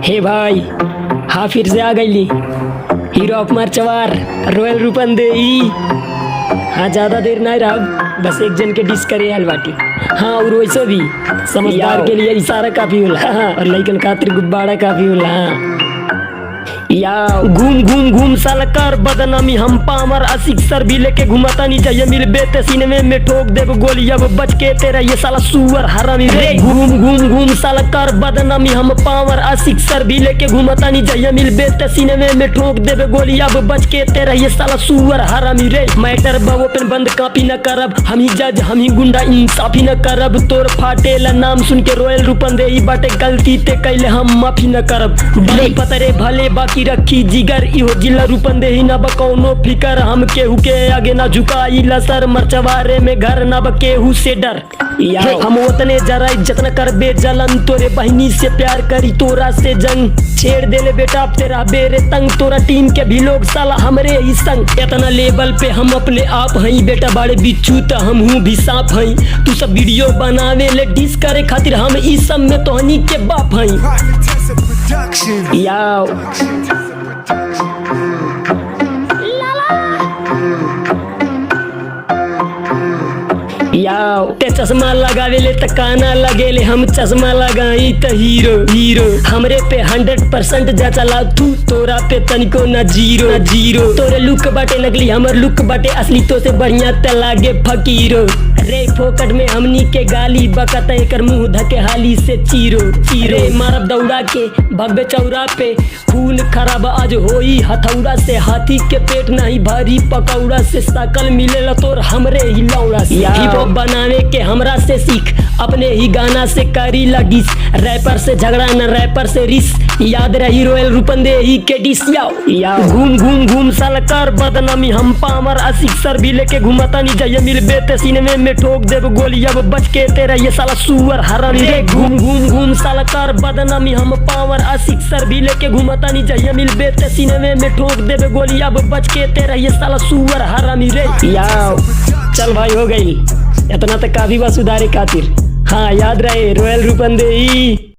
हे भाई, हाँ फिर से आ गई हीरो ऑफ मार्चवार रॉयल रूपंदेही। हाँ ज्यादा देर नहीं रहा, बस एक जन के डिस करे आल बाटी। हाँ और वैसे भी समझदार के लिए इशारा काफी होला, और लइकन खातिर गुब्बारा काफी होला। हाँ या घूम घूम घूम साल कर बदनामी हम पामर आशिक सर भी लेके घुमाता नहीं चाहिए मिल बेते सिनेमे में ठोक देव गोली अब बच के तेरा ये साला सुअर हरामी रे। घूम घूम घूम साल कर बदनामी हम पामर आशिक सर भी लेके घुमाता नहीं चाहिए मिल बेते सिनेमे में ठोक देव गोली अब बच के तेरा ये साला सुअर हरामी रे। मैटर बाबू पेन बंद कापी न करब, हम ही जज हम ही गुंडा इंसाफी न करब। तोर फाटेला नाम सुन के रॉयल रूपंदेही बाटे गलती ते कैले हम माफी न करब। भले पतरे भले बाकी रखी जिगर इहो जिला रूपंदेही ना बकौनो फिकर। हम केहू के आगे ना झुकाई लसर मरचवारे में घर ना बकेहू से डर। हम उतने जरा इज्जत न करबे जलन, तोरे बहनी से प्यार करी तोरा से जंग छेड़ देले बेटा तेरा बेरे तंग। तोरा टीम के भी लोग साला हमरे ही संग। इतना लेवल पे हम अपने आप हई बेटा बड़े बिच्छू त हम हूँ भी सांप हई। तू सब वीडियो बनावे ले डिस करे खातिर हम ई सब में तोहनी के बाप हई। याओ याओ ते चश्मा लगावे ले त काना लगेले, हम चश्मा लगाई त हीरो हीरो। हमरे पे 100% जा चला तू, तोरा पे तनिको ना जीरो ना जीरो। तोरे लुक बाटे नकली हमर लुक बाटे असली, तो से बढ़िया त लागे फकीरो रे। फोकट में हमनी के गाली बकत एकर मुंह धके हाली से चीरो चीरो। मारब दौड़ा के भगबे चौरा पे, खून खराब आज होई हथौड़ा से। हाथी के पेट नहीं भारी पकौड़ा से, सकल मिलेला तोर हमरे ही लौड़ा से। हिप हॉप बनावे के हमरा से सीख, अपने ही गाना से करी लगिस। रैपर से झगड़ा न रैपर से रिस, याद रही रॉयल रूपंदेही के डिस। याओ घूम घूम घूम साल कर बदनामी हम पामर आशिक सर भी लेके घुमाता नहीं चाहिए मिल बेते सिनेमे में ठोक देव गोली अब बच के तेरा ये साला सुअर हरामी रे। घूम घूम घूम साल कर बदनामी हम पामर आशिक सर भी लेके घुमाता नहीं चाहिए मिल बेते सिनेमे में ठोक देव गोली अब बच के तेरा ये साला सुअर हरामी रे। याओ चल भाई हो गई इतना तक काफी बा सुधारे खातिर। हाँ याद रहे रॉयल रूपंदेही।